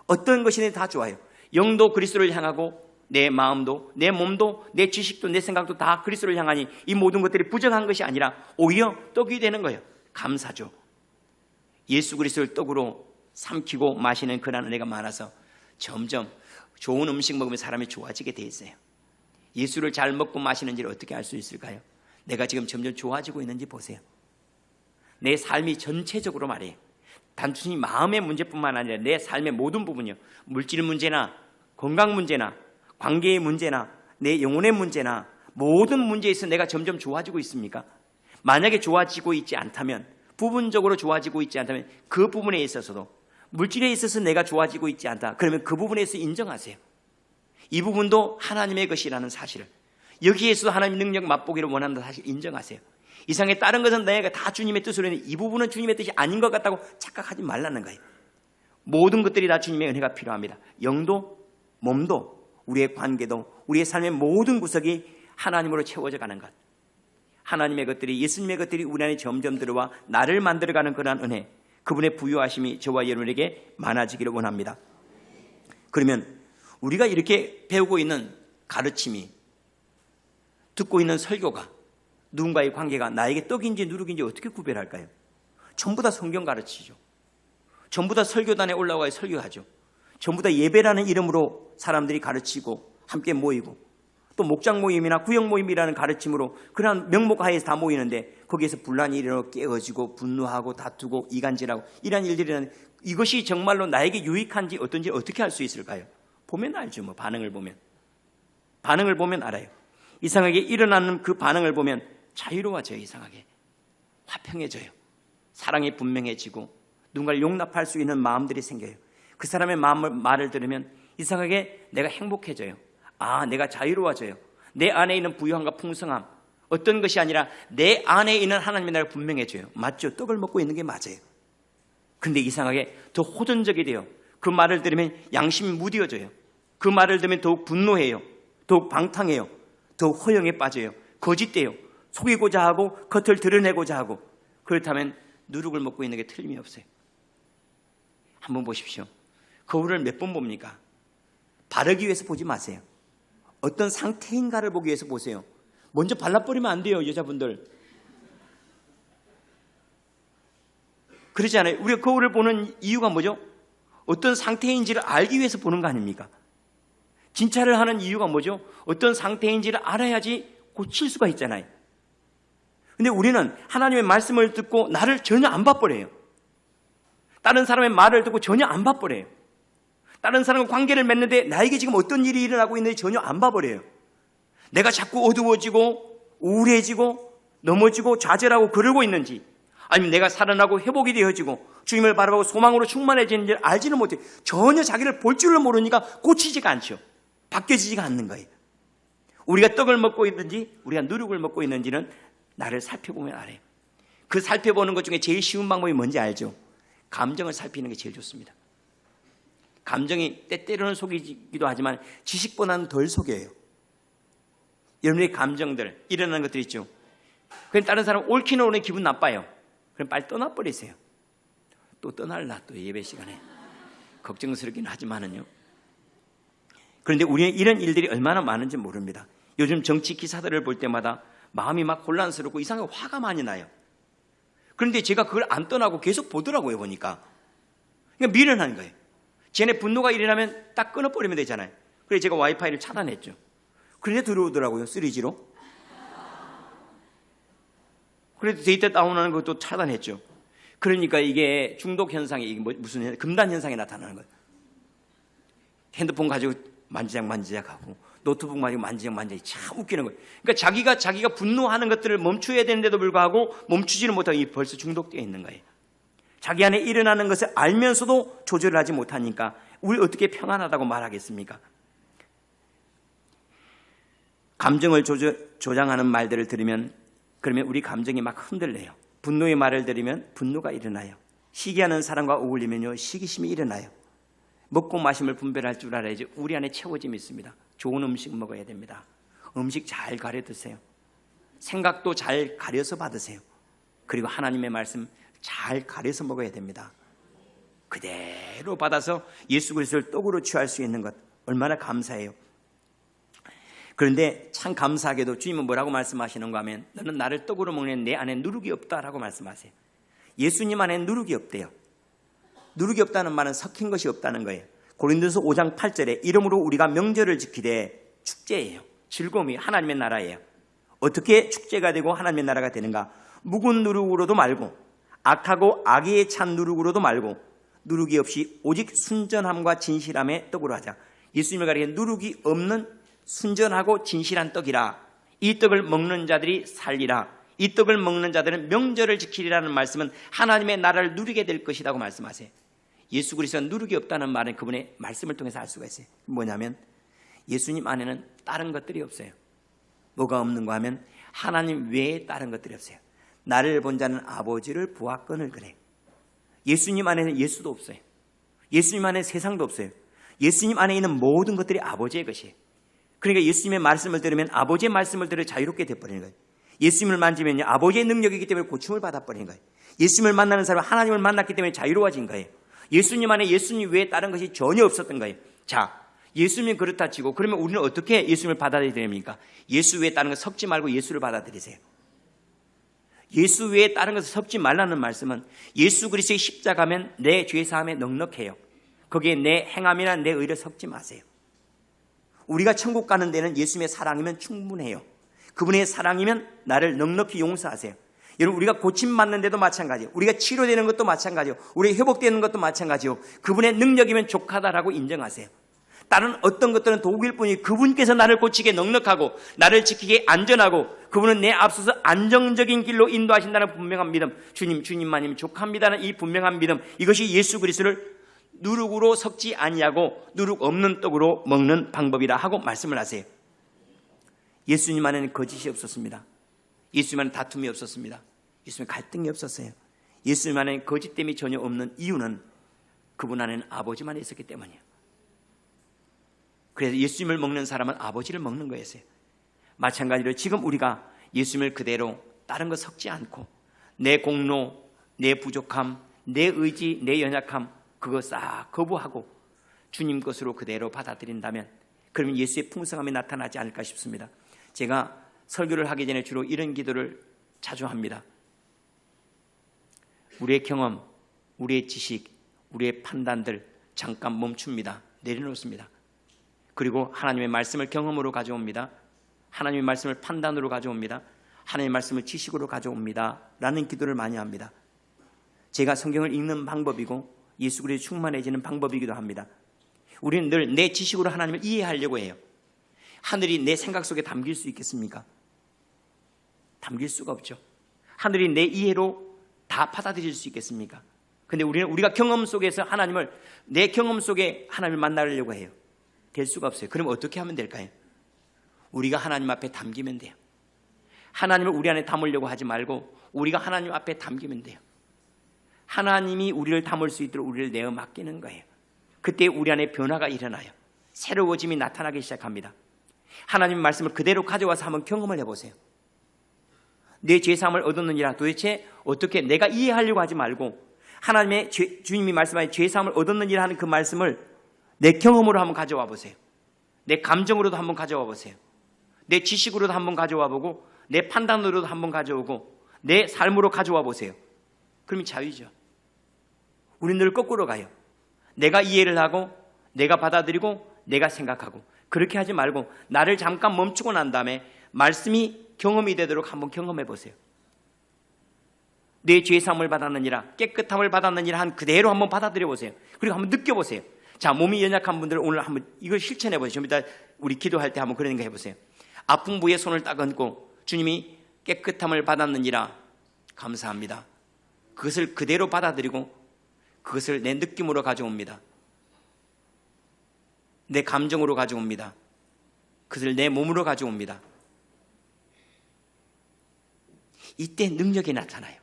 [SPEAKER 1] 어떤 것이든 다 좋아요. 영도 그리스도를 향하고 내 마음도, 내 몸도, 내 지식도, 내 생각도 다 그리스도를 향하니 이 모든 것들이 부정한 것이 아니라 오히려 떡이 되는 거예요. 감사죠. 예수 그리스도를 떡으로 삼키고 마시는 그런 은혜가 많아서 점점 좋은 음식 먹으면 사람이 좋아지게 돼 있어요. 예수를 잘 먹고 마시는지를 어떻게 알 수 있을까요? 내가 지금 점점 좋아지고 있는지 보세요. 내 삶이 전체적으로 말이에요. 단순히 마음의 문제뿐만 아니라 내 삶의 모든 부분이요. 물질 문제나 건강 문제나 관계의 문제나 내 영혼의 문제나 모든 문제에서 내가 점점 좋아지고 있습니까? 만약에 좋아지고 있지 않다면, 부분적으로 좋아지고 있지 않다면 그 부분에 있어서도, 물질에 있어서 내가 좋아지고 있지 않다, 그러면 그 부분에서 인정하세요. 이 부분도 하나님의 것이라는 사실을, 여기에서도 하나님의 능력 맛보기를 원한다는 사실을 인정하세요. 이상의 다른 것은 내가 다 주님의 뜻으로 했는데 이 부분은 주님의 뜻이 아닌 것 같다고 착각하지 말라는 거예요. 모든 것들이 다 주님의 은혜가 필요합니다. 영도, 몸도, 우리의 관계도, 우리의 삶의 모든 구석이 하나님으로 채워져 가는 것, 하나님의 것들이, 예수님의 것들이 우리 안에 점점 들어와 나를 만들어가는 그러한 은혜, 그분의 부유하심이 저와 여러분에게 많아지기를 원합니다. 그러면 우리가 이렇게 배우고 있는 가르침이, 듣고 있는 설교가, 누군가의 관계가 나에게 떡인지 누룩인지 어떻게 구별할까요? 전부 다 성경 가르치죠. 전부 다 설교단에 올라와 설교하죠. 전부 다 예배라는 이름으로 사람들이 가르치고 함께 모이고, 또 목장 모임이나 구역 모임이라는 가르침으로 그러한 명목 하에서 다 모이는데 거기에서 분란이 일어나고 깨어지고 분노하고 다투고 이간질하고 이러한 일들이 일어나는데, 이것이 정말로 나에게 유익한지 어떤지 어떻게 알 수 있을까요? 보면 알죠. 뭐 반응을 보면 알아요. 이상하게 일어나는 그 반응을 보면 자유로워져요. 이상하게 화평해져요. 사랑이 분명해지고 누군가를 용납할 수 있는 마음들이 생겨요. 그 사람의 말을 들으면 이상하게 내가 행복해져요. 내가 자유로워져요. 내 안에 있는 부유함과 풍성함, 어떤 것이 아니라 내 안에 있는 하나님의 나라가 분명해져요. 맞죠? 떡을 먹고 있는 게 맞아요. 근데 이상하게 더 호전적이 돼요. 그 말을 들으면 양심이 무뎌져요. 그 말을 들으면 더욱 분노해요. 더욱 방탕해요. 더욱 허영에 빠져요. 거짓돼요. 속이고자 하고 겉을 드러내고자 하고. 그렇다면 누룩을 먹고 있는 게 틀림이 없어요. 한번 보십시오. 거울을 몇 번 봅니까? 바르기 위해서 보지 마세요. 어떤 상태인가를 보기 위해서 보세요. 먼저 발라버리면 안 돼요, 여자분들. 그렇지 않아요? 우리가 거울을 보는 이유가 뭐죠? 어떤 상태인지를 알기 위해서 보는 거 아닙니까? 진찰을 하는 이유가 뭐죠? 어떤 상태인지를 알아야지 고칠 수가 있잖아요. 근데 우리는 하나님의 말씀을 듣고 나를 전혀 안 봐버려요. 다른 사람의 말을 듣고 전혀 안 봐버려요. 다른 사람과 관계를 맺는데 나에게 지금 어떤 일이 일어나고 있는지 전혀 안 봐버려요. 내가 자꾸 어두워지고 우울해지고 넘어지고 좌절하고 그러고 있는지, 아니면 내가 살아나고 회복이 되어지고 주님을 바라보고 소망으로 충만해지는지 알지는 못해요. 전혀 자기를 볼 줄을 모르니까 고치지가 않죠. 바뀌어지지가 않는 거예요. 우리가 떡을 먹고 있는지 우리가 누룩을 먹고 있는지는 나를 살펴보면 알아요. 그 살펴보는 것 중에 제일 쉬운 방법이 뭔지 알죠? 감정을 살피는 게 제일 좋습니다. 감정이 때때로는 속이기도 하지만 지식보다는 덜 속여요. 여러분의 감정들, 일어나는 것들 있죠. 그럼 다른 사람 옳기는 오늘 기분 나빠요. 그럼 빨리 떠나버리세요. 또 떠날라, 또 예배 시간에. 걱정스럽긴 하지만은요. 그런데 우리는 이런 일들이 얼마나 많은지 모릅니다. 요즘 정치 기사들을 볼 때마다 마음이 막 혼란스럽고 이상하게 화가 많이 나요. 그런데 제가 그걸 안 떠나고 계속 보더라고요, 보니까. 그러니까 미련한 거예요. 쟤네 분노가 일어나면 딱 끊어버리면 되잖아요. 그래서 제가 와이파이를 차단했죠. 그런데 들어오더라고요, 3G로. 그래도 데이터 다운하는 것도 차단했죠. 그러니까 이게 중독 현상이, 이게 무슨 금단 현상이 나타나는 거예요. 핸드폰 가지고 만지작 하고 노트북 가지고 만지작 참 웃기는 거예요. 그러니까 자기가 분노하는 것들을 멈춰야 되는데도 불구하고 멈추지를 못하고 벌써 중독되어 있는 거예요. 자기 안에 일어나는 것을 알면서도 조절을 하지 못하니까 우리 어떻게 평안하다고 말하겠습니까? 감정을 조장하는 말들을 들으면, 그러면 우리 감정이 막 흔들려요. 분노의 말을 들으면 분노가 일어나요. 시기하는 사람과 어울리면요, 시기심이 일어나요. 먹고 마심을 분별할 줄 알아야지 우리 안에 채워짐이 있습니다. 좋은 음식 먹어야 됩니다. 음식 잘 가려 드세요. 생각도 잘 가려서 받으세요. 그리고 하나님의 말씀 잘 가려서 먹어야 됩니다. 그대로 받아서 예수 그리스도를 떡으로 취할 수 있는 것, 얼마나 감사해요. 그런데 참 감사하게도 주님은 뭐라고 말씀하시는가 하면, 너는 나를 떡으로 먹는 내 안에 누룩이 없다라고 말씀하세요. 예수님 안에 누룩이 없대요. 누룩이 없다는 말은 섞인 것이 없다는 거예요. 고린도서 5장 8절에 이러므로 우리가 명절을 지키되 축제예요. 즐거움이 하나님의 나라예요. 어떻게 축제가 되고 하나님의 나라가 되는가? 묵은 누룩으로도 말고 악하고 악의에 찬 누룩으로도 말고 누룩이 없이 오직 순전함과 진실함의 떡으로 하자. 예수님을 가리켜 누룩이 없는 순전하고 진실한 떡이라. 이 떡을 먹는 자들이 살리라. 이 떡을 먹는 자들은 명절을 지키리라는 말씀은 하나님의 나라를 누리게 될 것이라고 말씀하세요. 예수 그리스도는 누룩이 없다는 말은 그분의 말씀을 통해서 알 수가 있어요. 뭐냐면 예수님 안에는 다른 것들이 없어요. 뭐가 없는가 하면 하나님 외에 다른 것들이 없어요. 나를 본 자는 아버지를 보았거늘 그래. 예수님 안에는 예수도 없어요. 예수님 안에 세상도 없어요. 예수님 안에 있는 모든 것들이 아버지의 것이에요. 그러니까 예수님의 말씀을 들으면 아버지의 말씀을 들어 자유롭게 돼버리는 거예요. 예수님을 만지면 아버지의 능력이기 때문에 고침을 받아버리는 거예요. 예수님을 만나는 사람은 하나님을 만났기 때문에 자유로워진 거예요. 예수님 안에 예수님 외에 다른 것이 전혀 없었던 거예요. 자, 예수님이 그렇다 치고 그러면 우리는 어떻게 예수님을 받아들여야 됩니까? 예수 외에 다른 것 섞지 말고 예수를 받아들이세요. 예수 외에 다른 것을 섞지 말라는 말씀은 예수 그리스도의 십자가면 내 죄사함에 넉넉해요. 거기에 내 행함이나 내 의를 섞지 마세요. 우리가 천국 가는 데는 예수님의 사랑이면 충분해요. 그분의 사랑이면 나를 넉넉히 용서하세요. 여러분, 우리가 고침받는 데도 마찬가지예요. 우리가 치료되는 것도 마찬가지예요. 우리가 회복되는 것도 마찬가지예요. 그분의 능력이면 족하다라고 인정하세요. 다른 어떤 것들은 도구일 뿐이지 그분께서 나를 고치게 넉넉하고 나를 지키게 안전하고 그분은 내 앞서서 안정적인 길로 인도하신다는 분명한 믿음, 주님만이면 족합니다는 이 분명한 믿음, 이것이 예수 그리스도를 누룩으로 섞지 아니하고 누룩 없는 떡으로 먹는 방법이라 하고 말씀을 하세요. 예수님 안에는 거짓이 없었습니다. 예수님 안에는 다툼이 없었습니다. 예수님 갈등이 없었어요. 예수님 안에는 거짓됨이 전혀 없는 이유는 그분 안에는 아버지만 있었기 때문이에요. 그래서 예수님을 먹는 사람은 아버지를 먹는 거였어요. 마찬가지로 지금 우리가 예수님을 그대로 다른 거 섞지 않고 내 공로, 내 부족함, 내 의지, 내 연약함 그거 싹 거부하고 주님 것으로 그대로 받아들인다면 그러면 예수의 풍성함이 나타나지 않을까 싶습니다. 제가 설교를 하기 전에 주로 이런 기도를 자주 합니다. 우리의 경험, 우리의 지식, 우리의 판단들 잠깐 멈춥니다. 내려놓습니다. 그리고 하나님의 말씀을 경험으로 가져옵니다. 하나님의 말씀을 판단으로 가져옵니다. 하나님의 말씀을 지식으로 가져옵니다. 라는 기도를 많이 합니다. 제가 성경을 읽는 방법이고 예수 그리스도에 충만해지는 방법이기도 합니다. 우리는 늘 내 지식으로 하나님을 이해하려고 해요. 하늘이 내 생각 속에 담길 수 있겠습니까? 담길 수가 없죠. 하늘이 내 이해로 다 받아들일 수 있겠습니까? 근데 우리는 우리가 경험 속에서 하나님을, 내 경험 속에 하나님을 만나려고 해요. 될 수가 없어요. 그럼 어떻게 하면 될까요? 우리가 하나님 앞에 담기면 돼요. 하나님을 우리 안에 담으려고 하지 말고 우리가 하나님 앞에 담기면 돼요. 하나님이 우리를 담을 수 있도록 우리를 내어 맡기는 거예요. 그때 우리 안에 변화가 일어나요. 새로워짐이 나타나기 시작합니다. 하나님의 말씀을 그대로 가져와서 한번 경험을 해보세요. 내 죄사함을 얻었느니라. 도대체 어떻게, 내가 이해하려고 하지 말고 하나님의 주님이 말씀하신 죄사함을 얻었느니라 하는 그 말씀을 내 경험으로 한번 가져와 보세요. 내 감정으로도 한번 가져와 보세요. 내 지식으로도 한번 가져와 보고 내 판단으로도 한번 가져오고 내 삶으로 가져와 보세요. 그러면 자유죠. 우리는 늘 거꾸로 가요. 내가 이해를 하고 내가 받아들이고 내가 생각하고, 그렇게 하지 말고 나를 잠깐 멈추고 난 다음에 말씀이 경험이 되도록 한번 경험해 보세요. 내 죄사함을 받았느니라, 깨끗함을 받았느니라 한 그대로 한번 받아들여 보세요. 그리고 한번 느껴보세요. 자, 몸이 연약한 분들은 오늘 한번 이걸 실천해 보세요. 좀 이따 우리 기도할 때 한번 그런 거 해보세요. 아픈 부위에 손을 딱 얹고 주님이 깨끗함을 받았느니라, 감사합니다. 그것을 그대로 받아들이고 그것을 내 느낌으로 가져옵니다. 내 감정으로 가져옵니다. 그것을 내 몸으로 가져옵니다. 이때 능력이 나타나요.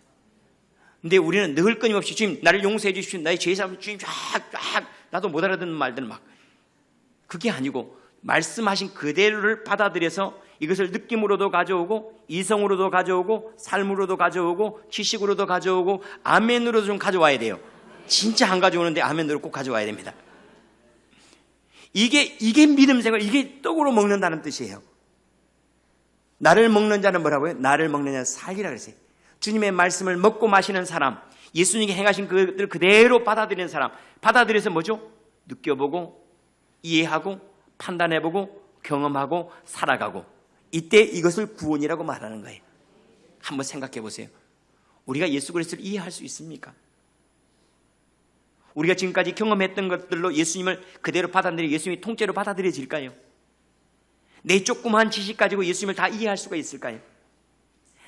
[SPEAKER 1] 근데 우리는 늘 끊임없이 주님 나를 용서해 주십시오, 나의 죄사함 주님 쫙 나도 못 알아듣는 말들 막, 그게 아니고 말씀하신 그대로를 받아들여서 이것을 느낌으로도 가져오고 이성으로도 가져오고 삶으로도 가져오고 지식으로도 가져오고 아멘으로도 좀 가져와야 돼요. 진짜 안 가져오는데 아멘으로 꼭 가져와야 됩니다. 이게 믿음 생활, 이게 떡으로 먹는다는 뜻이에요. 나를 먹는 자는 뭐라고요? 나를 먹는 자는 살리라 그랬어요. 주님의 말씀을 먹고 마시는 사람, 예수님이 행하신 그들 그대로 받아들이는 사람, 받아들여서 뭐죠? 느껴보고 이해하고 판단해보고 경험하고 살아가고, 이때 이것을 구원이라고 말하는 거예요. 한번 생각해 보세요. 우리가 예수 그리스도를 이해할 수 있습니까? 우리가 지금까지 경험했던 것들로 예수님을 그대로 받아들여 예수님이 통째로 받아들여질까요? 내 조그마한 지식 가지고 예수님을 다 이해할 수가 있을까요?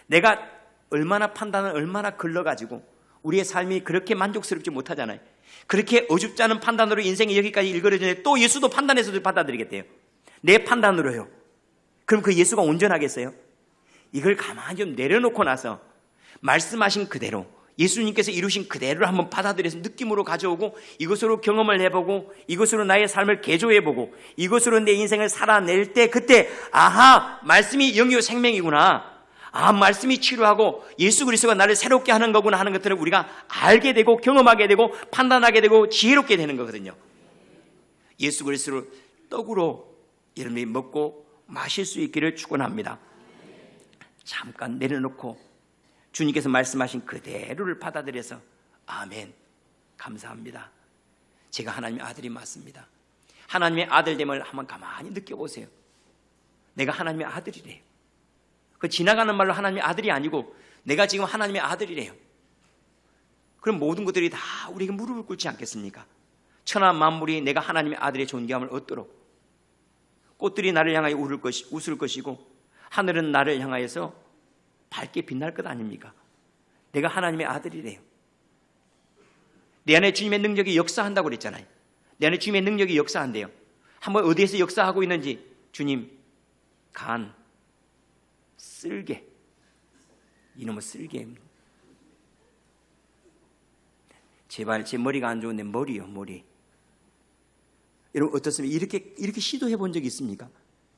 [SPEAKER 1] 내가 얼마나 판단을 얼마나 걸러가지고 우리의 삶이 그렇게 만족스럽지 못하잖아요. 그렇게 어줍지 않은 판단으로 인생이 여기까지 일그러지는데 또 예수도 판단해서도 받아들이겠대요. 내 판단으로요. 그럼 그 예수가 온전하겠어요? 이걸 가만히 좀 내려놓고 나서 말씀하신 그대로 예수님께서 이루신 그대로를 한번 받아들여서 느낌으로 가져오고 이것으로 경험을 해보고 이것으로 나의 삶을 개조해보고 이것으로 내 인생을 살아낼 때, 그때 아하, 말씀이 영이요 생명이구나, 아, 말씀이 치료하고 예수 그리스도가 나를 새롭게 하는 거구나 하는 것들을 우리가 알게 되고 경험하게 되고 판단하게 되고 지혜롭게 되는 거거든요. 예수 그리스도를 떡으로 여러분이 먹고 마실 수 있기를 축원합니다. 잠깐 내려놓고 주님께서 말씀하신 그대로를 받아들여서 아멘, 감사합니다. 제가 하나님의 아들이 맞습니다. 하나님의 아들됨을 한번 가만히 느껴보세요. 내가 하나님의 아들이래요. 그 지나가는 말로 하나님의 아들이 아니고 내가 지금 하나님의 아들이래요. 그럼 모든 것들이 다 우리에게 무릎을 꿇지 않겠습니까? 천하 만물이 내가 하나님의 아들의 존귀함을 얻도록, 꽃들이 나를 향하여 웃을 것이고 하늘은 나를 향하여서 밝게 빛날 것 아닙니까? 내가 하나님의 아들이래요. 내 안에 주님의 능력이 역사한다고 그랬잖아요. 내 안에 주님의 능력이 역사한대요. 한번 어디에서 역사하고 있는지, 주님, 간, 쓸개, 이놈의 쓸개, 제발 제 머리가 안 좋은데 머리요, 머리. 여러분 어떻습니까? 이렇게 시도해 본 적이 있습니까?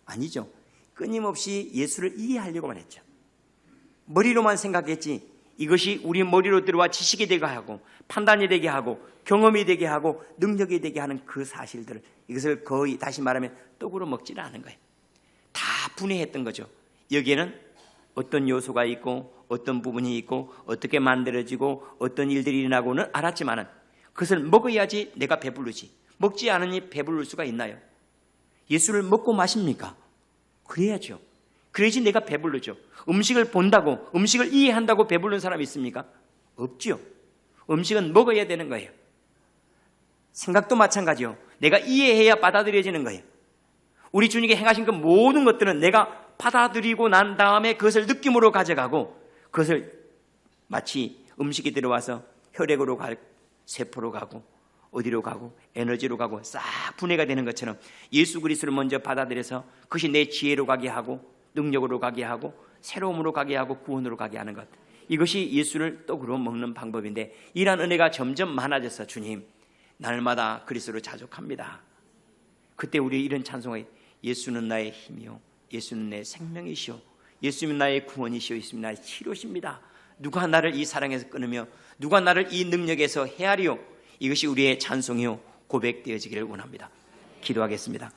[SPEAKER 1] 아니죠. 끊임없이 예수를 이해하려고만 했죠. 머리로만 생각했지 이것이 우리 머리로 들어와 지식이 되게 하고 판단이 되게 하고 경험이 되게 하고 능력이 되게 하는 그 사실들을, 이것을 거의 다시 말하면 떡으로 먹지는 않은 거예요. 다 분해했던 거죠. 여기에는 어떤 요소가 있고 어떤 부분이 있고 어떻게 만들어지고 어떤 일들이 일어나고는 알았지만은 그것을 먹어야지 내가 배부르지. 먹지 않으니 배부를 수가 있나요? 예수를 먹고 마십니까? 그래야죠. 그래야지 내가 배부르죠. 음식을 본다고, 음식을 이해한다고 배부른 사람이 있습니까? 없죠. 음식은 먹어야 되는 거예요. 생각도 마찬가지요. 내가 이해해야 받아들여지는 거예요. 우리 주님께 행하신 그 모든 것들은 내가 받아들이고 난 다음에 그것을 느낌으로 가져가고 그것을 마치 음식이 들어와서 혈액으로 갈, 세포로 가고 어디로 가고 에너지로 가고 싹 분해가 되는 것처럼 예수 그리스도를 먼저 받아들여서 그것이 내 지혜로 가게 하고 능력으로 가게 하고 새로움으로 가게 하고 구원으로 가게 하는 것, 이것이 예수를 떡으로 먹는 방법인데, 이러한 은혜가 점점 많아져서 주님 날마다 그리스도로 자족합니다. 그때 우리 이런 찬송을, 예수는 나의 힘이요 예수는 내 생명이시오 예수님은 나의 구원이시오 예수님은 나의 치료십니다. 누가 나를 이 사랑에서 끊으며 누가 나를 이 능력에서 헤아리오. 이것이 우리의 찬송이요 고백되어지기를 원합니다. 기도하겠습니다.